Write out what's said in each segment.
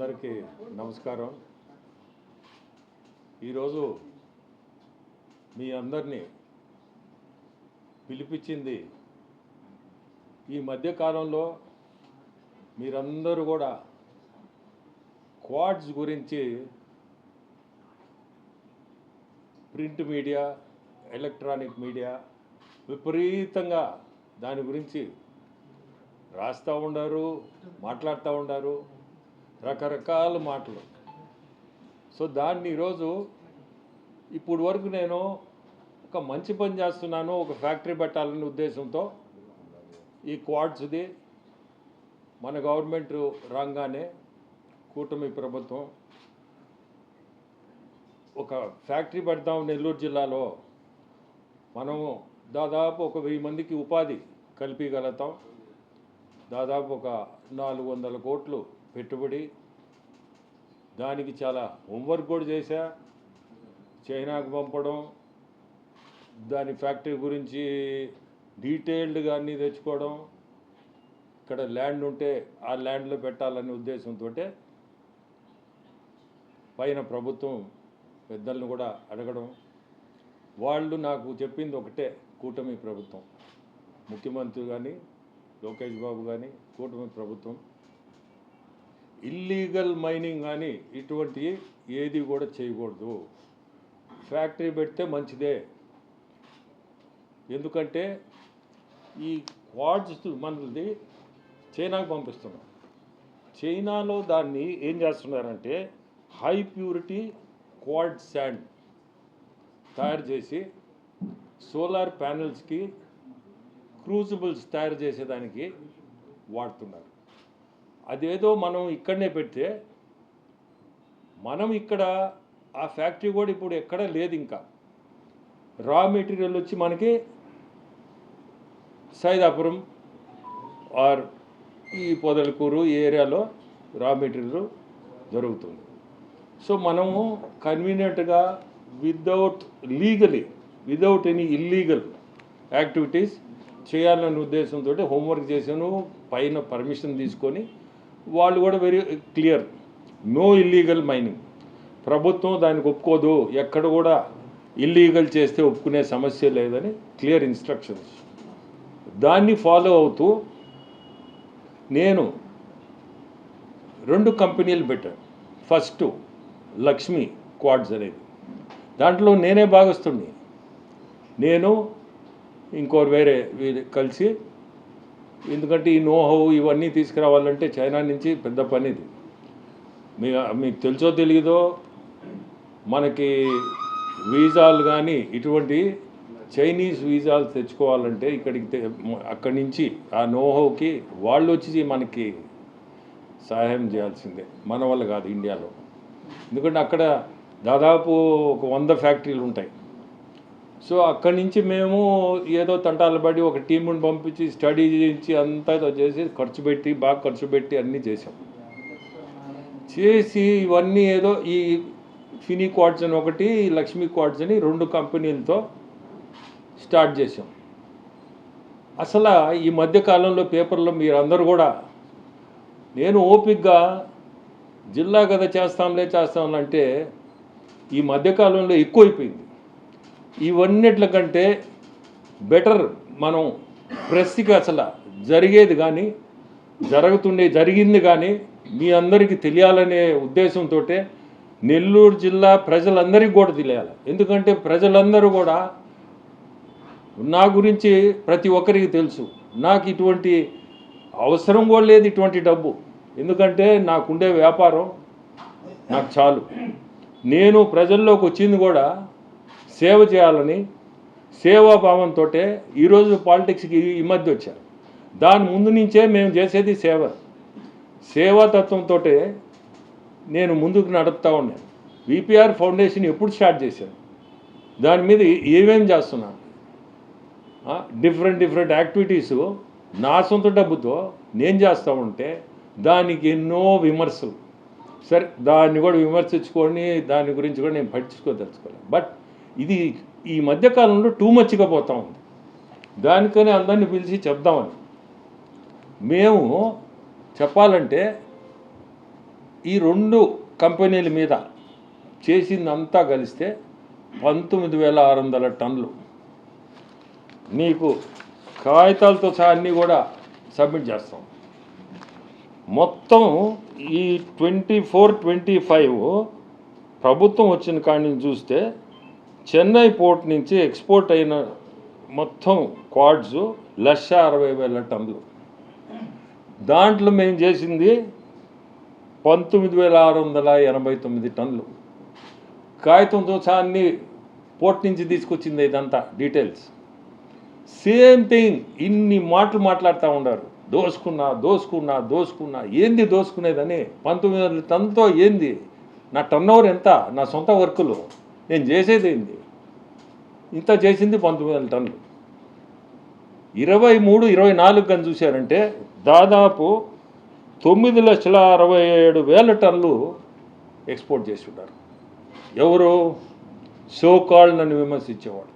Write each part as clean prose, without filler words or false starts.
అందరికీ నమస్కారం. ఈరోజు మీ అందరినీ పిలిపించింది ఈ మధ్యకాలంలో మీరందరూ కూడా క్వాడ్స్ గురించి ప్రింట్ మీడియా, ఎలక్ట్రానిక్ మీడియా విపరీతంగా దాని గురించి రాస్తూ ఉండారు, మాట్లాడుతూ ఉండారు, రకరకాల మాటలు. సో దాన్ని ఈరోజు ఇప్పుడు వరకు నేను ఒక మంచి పని చేస్తున్నాను, ఒక ఫ్యాక్టరీ పెట్టాలనే ఉద్దేశంతో ఈ క్వాడ్స్ది మన గవర్నమెంట్ రాగానే కూటమి ప్రభుత్వం ఒక ఫ్యాక్టరీ పెడతాం నెల్లూరు జిల్లాలో. మనము దాదాపు ఒక 1000 మందికి ఉపాధి కల్పించగలుగుతాం. దాదాపు ఒక 400 కోట్లు పెట్టుబడి. దానికి చాలా హోంవర్క్ కూడా చేశా. చైనాకు పంపడం, దాని ఫ్యాక్టరీ గురించి డీటెయిల్డ్గా అన్నీ తెచ్చుకోవడం, ఇక్కడ ల్యాండ్ ఉంటే ఆ ల్యాండ్లో పెట్టాలనే ఉద్దేశంతో పైన ప్రభుత్వం పెద్దలను కూడా అడగడం. వాళ్ళు నాకు చెప్పింది ఒకటే, కూటమి ప్రభుత్వం, ముఖ్యమంత్రి కానీ లోకేష్ బాబు కానీ కూటమి ప్రభుత్వం ఇల్లీగల్ మైనింగ్ కానీ ఇటువంటి ఏది కూడా చేయకూడదు. ఫ్యాక్టరీ పెడితే మంచిదే. ఎందుకంటే ఈ క్వాడ్స్ మనది చైనాకు పంపిస్తున్నాం. చైనాలో దాన్ని ఏం చేస్తున్నారంటే హై ప్యూరిటీ క్వాడ్ శాండ్ తయారు చేసి సోలార్ ప్యానెల్స్కి, క్రూజిబుల్స్ తయారు చేసేదానికి వాడుతున్నారు. అదేదో మనం ఇక్కడనే పెడితే, మనం ఇక్కడ ఆ ఫ్యాక్టరీ కూడా ఇప్పుడు ఎక్కడ లేదు. ఇంకా రా మెటీరియల్ వచ్చి మనకి సైదాపురం ఆర్ ఈ పొదలకూరు ఈ ఏరియాలో రా మెటీరియల్ దొరుకుతుంది. సో మనము కన్వీనియంట్గా విదౌట్ ఎనీ ఇల్లీగల్ యాక్టివిటీస్ చేయాలనే ఉద్దేశంతో హోంవర్క్ చేశాను. పైన పర్మిషన్ తీసుకొని వాళ్ళు కూడా very clear, no illegal mining. ప్రభుత్వం దానికి ఒప్పుకోదు, ఎక్కడ కూడా ఇల్లీగల్ చేస్తే ఒప్పుకునే సమస్య లేదని క్లియర్ ఇన్స్ట్రక్షన్స్. దాన్ని ఫాలో అవుతూ నేను 2 కంపెనీలు పెట్టాను. ఫస్ట్ లక్ష్మి క్వాడ్స్ అనేది, దాంట్లో నేనే భాగస్తుడిని. నేను ఇంకోరు వేరే కలిసి, ఎందుకంటే ఈ నోహౌ ఇవన్నీ తీసుకురావాలంటే చైనా నుంచి పెద్ద పని. ఇది మీకు తెలుసో తెలియదో, మనకి వీసాలు కానీ ఇటువంటి చైనీస్ వీసాలు తెచ్చుకోవాలంటే అక్కడి నుంచి ఆ నోహౌకి వాళ్ళు వచ్చి మనకి సహాయం చేయాల్సిందే, మన వల్ల కాదు ఇండియాలో. ఎందుకంటే అక్కడ దాదాపు ఒక 100 ఫ్యాక్టరీలు ఉంటాయి. సో అక్కడి నుంచి మేము ఏదో తంటాలు పడి ఒక టీముని పంపించి స్టడీ చేయించి అంతా చేసి బాగా ఖర్చు పెట్టి అన్నీ చేసి ఇవన్నీ ఏదో ఈ ఫినీ క్వాడ్స్ అని ఒకటి, లక్ష్మీ క్వాడ్స్ అని 2 కంపెనీలతో స్టార్ట్ చేసాం. అసలు ఈ మధ్యకాలంలో పేపర్లో మీరందరూ కూడా, నేను ఓపిక్గా జిల్లా కదా చేస్తాంలే ఈ మధ్యకాలంలో ఎక్కువైపోయింది. ఇవన్నిట్ల కంటే బెటర్ మనం ప్రెస్కి అసలు జరిగింది కానీ మీ అందరికీ తెలియాలనే ఉద్దేశంతో నెల్లూరు జిల్లా ప్రజలందరికీ కూడా తెలియాలి. ఎందుకంటే ప్రజలందరూ కూడా నా గురించి ప్రతి ఒక్కరికి తెలుసు. నాకు ఇటువంటి అవసరం కూడా లేదు, ఇటువంటి డబ్బు. ఎందుకంటే నాకుండే వ్యాపారం నాకు చాలు. నేను ప్రజల్లోకి వచ్చింది కూడా సేవ చేయాలని సేవాభావంతో ఈరోజు పాలిటిక్స్కి ఈ మధ్య వచ్చారు. దాని ముందు నుంచే మేము చేసేది సేవాతత్వంతో నేను ముందుకు నడుపుతూ ఉన్నాను. విపిఆర్ ఫౌండేషన్ ఎప్పుడు స్టార్ట్ చేశాను, దాని మీద ఏమేం చేస్తున్నాను, డిఫరెంట్ యాక్టివిటీస్ నా సొంత డబ్బుతో నేను చేస్తూ ఉంటే దానికి ఎన్నో విమర్శలు. సరే, దాన్ని కూడా విమర్శించుకొని దాని గురించి కూడా నేను పట్టించుకోదలుచుకోలేదు. బట్ ఇది ఈ మధ్యకాలంలో టూ మచ్గా పోతూ ఉంది. దానికని అందరినీ పిలిచి చెప్దామని మేము చెప్పాలంటే ఈ 2 కంపెనీల మీద చేసిందంతా కలిస్తే 19,600 టన్నులు. మీకు కాగితాలతో సహా అన్నీ కూడా సబ్మిట్ చేస్తాం. మొత్తం ఈ 24-25 ప్రభుత్వం వచ్చిన కాడి నుంచి చూస్తే చెన్నై పోర్ట్ నుంచి ఎక్స్పోర్ట్ అయిన మొత్తం క్వాడ్స్ 1,60,000 టన్నులు. దాంట్లో మేము చేసింది 19,689 టన్నులు. కాగితంతో సహా అన్ని పోర్ట్ నుంచి తీసుకొచ్చింది ఇదంతా డీటెయిల్స్. సేమ్ థింగ్ ఇన్ని మాటలు మాట్లాడుతూ ఉండారు. దోసుకున్నా ఏంది దోసుకునేదని. 19,000 టన్నుతో ఏంది? నా టర్న్ ఓవర్ ఎంత? నా సొంత వర్కులు నేను చేసేది ఏంది? ఇంత చేసింది 19,000 టన్నులు. 23-24 కానీ చూశారంటే దాదాపు 9,67,000 టన్నులు ఎక్స్పోర్ట్ చేసి ఉన్నారు. ఎవరు? సోకాల్ నన్ను విమర్శించేవాడు.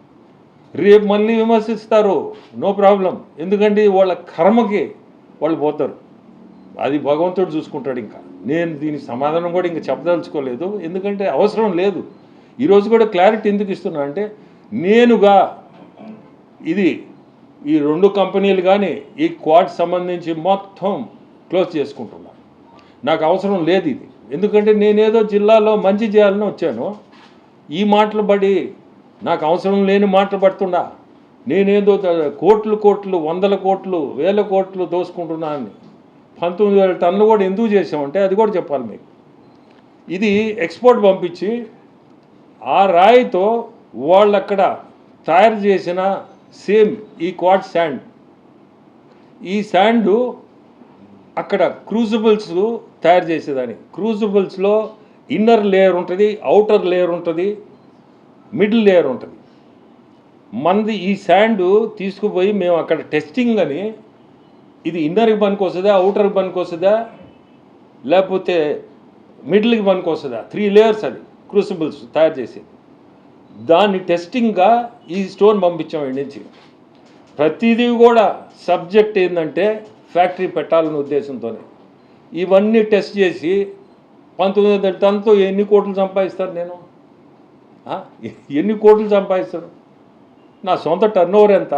రేపు మళ్ళీ విమర్శిస్తారు, నో ప్రాబ్లం. ఎందుకంటే వాళ్ళ కర్మకి వాళ్ళు పోతారు. అది భగవంతుడు చూసుకుంటాడు. ఇంకా నేను దీనికి సమాధానం కూడా ఇంకా చెప్పదలుచుకోలేదు, ఎందుకంటే అవసరం లేదు. ఈరోజు కూడా క్లారిటీ ఎందుకు ఇస్తున్నా అంటే, నేనుగా ఇది ఈ 2 కంపెనీలు కానీ ఈ క్వాడ్ సంబంధించి మొత్తం క్లోజ్ చేసుకుంటున్నాను. నాకు అవసరం లేదు ఇది. ఎందుకంటే నేనేదో జిల్లాలో మంచి చేయాలని వచ్చాను. ఈ మాటలు పడి నాకు అవసరం లేని మాటలు పడుతుండా. నేనేదో కోట్లు 100 కోట్లు 1000 కోట్లు దోసుకుంటున్నా అని. 19,000 టన్నులు కూడా ఎందుకు చేసామంటే అది కూడా చెప్పాలి మీకు. ఇది ఎక్స్పోర్ట్ పంపించి ఆ రాయితో వాళ్ళు అక్కడ తయారు చేసిన సేమ్ ఈ క్వాడ్ శాండ్, ఈ శాండు అక్కడ క్రూజిబుల్స్ తయారు చేసేదాన్ని. క్రూజిబుల్స్లో ఇన్నర్ లేయర్ ఉంటుంది, అవుటర్ లేయర్ ఉంటుంది, మిడిల్ లేయర్ ఉంటుంది. మనది ఈ శాండు తీసుకుపోయి మేము అక్కడ టెస్టింగ్ అని, ఇది ఇన్నర్కి పనికి వస్తుందా, అవుటర్కి పనికి వస్తుందా, లేకపోతే మిడిల్కి పనికి వస్తుందా, 3 లేయర్స్ అది క్రూసిబుల్స్ తయారు చేసేది. దాన్ని టెస్టింగ్గా ఈ స్టోన్ పంపించాం ఇంటి నుంచి. ప్రతిదీ కూడా సబ్జెక్ట్ ఏంటంటే ఫ్యాక్టరీ పెట్టాలనే ఉద్దేశంతోనే ఇవన్నీ టెస్ట్ చేసి 19,000 టన్నుతో ఎన్ని కోట్లు సంపాదిస్తారు? నేను ఎన్ని కోట్లు సంపాదిస్తాను? నా సొంత టర్న్ ఓవర్ ఎంత?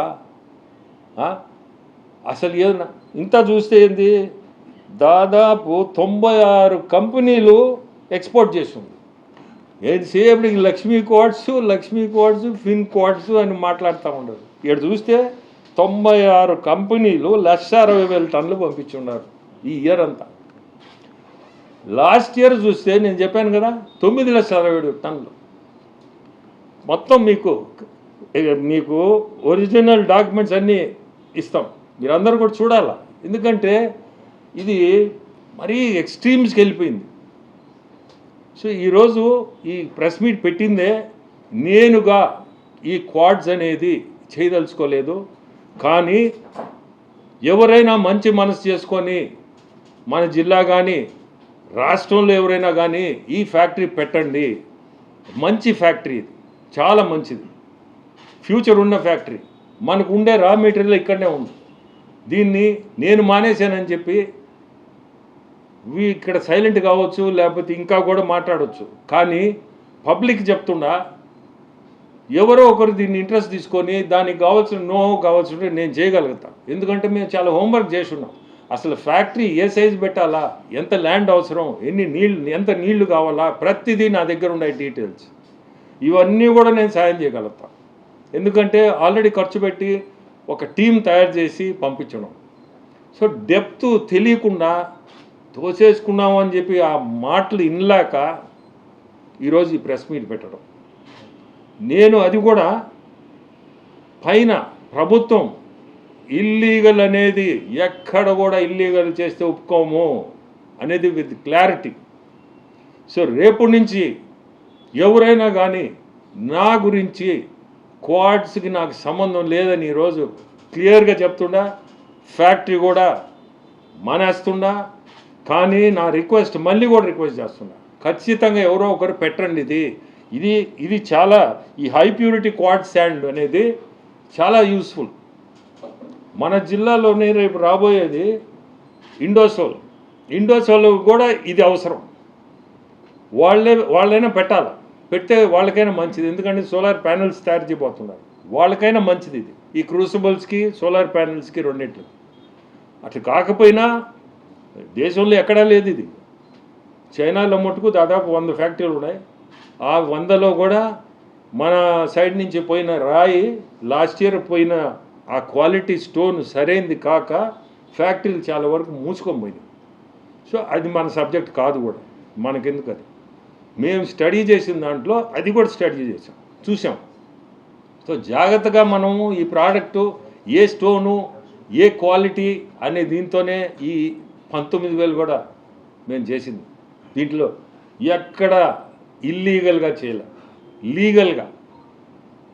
అసలు ఏదన్నా ఇంత చూస్తే ఏంది, దాదాపు 96 కంపెనీలు ఎక్స్పోర్ట్ చేస్తుంది. ఏది లక్ష్మీ క్వాడ్స్ ఫిన్ క్వాడ్స్ అని మాట్లాడుతూ ఉండరు. ఇక్కడ చూస్తే 96 కంపెనీలు 1,60,000 టన్నులు పంపించున్నారు ఈ ఇయర్ అంతా. లాస్ట్ ఇయర్ చూస్తే నేను చెప్పాను కదా 9,60,000 టన్నులు. మొత్తం మీకు ఒరిజినల్ డాక్యుమెంట్స్ అన్నీ ఇస్తాం, మీరందరూ కూడా చూడాలా. ఎందుకంటే ఇది మరీ ఎక్స్ట్రీమ్స్కి వెళ్ళిపోయింది. సో ఈరోజు ఈ ప్రెస్ మీట్ పెట్టిందే నేనుగా ఈ క్వాడ్స్ అనేది చేయదలుచుకోలేదు. కానీ ఎవరైనా మంచి మనసు చేసుకొని మన జిల్లా కానీ రాష్ట్రంలో ఎవరైనా కానీ ఈ ఫ్యాక్టరీ పెట్టండి. మంచి ఫ్యాక్టరీ, ఇది చాలా మంచిది, ఫ్యూచర్ ఉన్న ఫ్యాక్టరీ. మనకు ఉండే రా మెటీరియల్ ఇక్కడనే ఉంది. దీన్ని నేను మానేశానని చెప్పి ఇక్కడ సైలెంట్ కావచ్చు, లేకపోతే ఇంకా కూడా మాట్లాడవచ్చు. కానీ పబ్లిక్ చెప్తుండా ఎవరో ఒకరు దీన్ని ఇంట్రెస్ట్ తీసుకొని దానికి కావాల్సిన నేను చేయగలుగుతాను. ఎందుకంటే మేము చాలా హోంవర్క్ చేస్తున్నాం. అసలు ఫ్యాక్టరీ ఏ సైజు పెట్టాలా, ఎంత ల్యాండ్ అవసరం, ఎంత నీళ్లు కావాలా, ప్రతిదీ నా దగ్గర ఉన్నాయి డీటెయిల్స్. ఇవన్నీ కూడా నేను సాయం చేయగలుగుతాను. ఎందుకంటే ఆల్రెడీ ఖర్చు పెట్టి ఒక టీం తయారు చేసి పంపించడం. సో డెప్త్ తెలియకుండా తోసేసుకున్నాము అని చెప్పి ఆ మాటలు వినలేక ఈరోజు ఈ ప్రెస్ మీట్ పెట్టడం. నేను అది కూడా పైన ప్రభుత్వం ఇల్లీగల్ అనేది ఎక్కడ కూడా ఇల్లీగల్ చేస్తే ఒప్పుకోము అనేది విత్ క్లారిటీ. సో రేపు నుంచి ఎవరైనా కానీ నా గురించి క్వాడ్స్కి నాకు సంబంధం లేదని ఈరోజు క్లియర్గా చెప్తుండా, ఫ్యాక్టరీ కూడా మానేస్తుండా. కానీ నా రిక్వెస్ట్ మళ్ళీ కూడా రిక్వెస్ట్ చేస్తున్నా, ఖచ్చితంగా ఎవరో ఒకరు పెట్టండి. ఇది చాలా ఈ హై ప్యూరిటీ క్వాడ్ శాండ్ అనేది చాలా యూస్ఫుల్. మన జిల్లాలోనే రేపు రాబోయేది ఇండోసోల్ కూడా ఇది అవసరం. వాళ్ళైనా పెట్టాలి, పెడితే వాళ్ళకైనా మంచిది. ఎందుకంటే సోలార్ ప్యానెల్స్ తయారు చేయబోతున్నారు, వాళ్ళకైనా మంచిది ఇది, ఈ క్రూసిబుల్స్కి సోలార్ ప్యానెల్స్కి రెండింటికి. అట్లా కాకపోయినా దేశంలో ఎక్కడా లేదు ఇది. చైనాలో మటుకు దాదాపు 100 ఫ్యాక్టరీలు ఉన్నాయి. ఆ 100లో కూడా మన సైడ్ నుంచి పోయిన రాయి లాస్ట్ ఇయర్ పోయిన ఆ క్వాలిటీ స్టోన్ సరైనది కాక ఫ్యాక్టరీలు చాలా వరకు మూసుకొని పోయినాయి. సో అది మన సబ్జెక్ట్ కాదు కూడా, మనకెందుకు అది. మేము స్టడీ చేసిన దాంట్లో అది కూడా స్టడీ చేసాం, చూసాం. సో జాగ్రత్తగా మనము ఈ ప్రోడక్టు ఏ స్టోను ఏ క్వాలిటీ అనే దీంతోనే ఈ 19,000 కూడా మేము చేసింది. దీంట్లో ఎక్కడ ఇల్లీగల్గా చేయలే,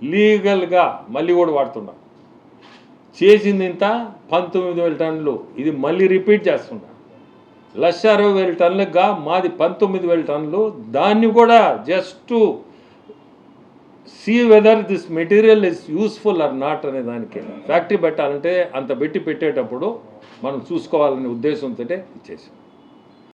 లీగల్గా మళ్ళీ కూడా వాడుతున్నాం. చేసింది ఇంత 19,000 టన్నులు. ఇది మళ్ళీ రిపీట్ చేస్తున్నా. 1,60,000 టన్నులుగా మాది 19,000 టన్నులు. దాన్ని కూడా just see whether this material is useful or not అనే దానికి ఫ్యాక్టరీ పెట్టాలంటే అంత పెట్టేటప్పుడు మనం చూసుకోవాలనే ఉద్దేశంతో ఇచ్చేసాం.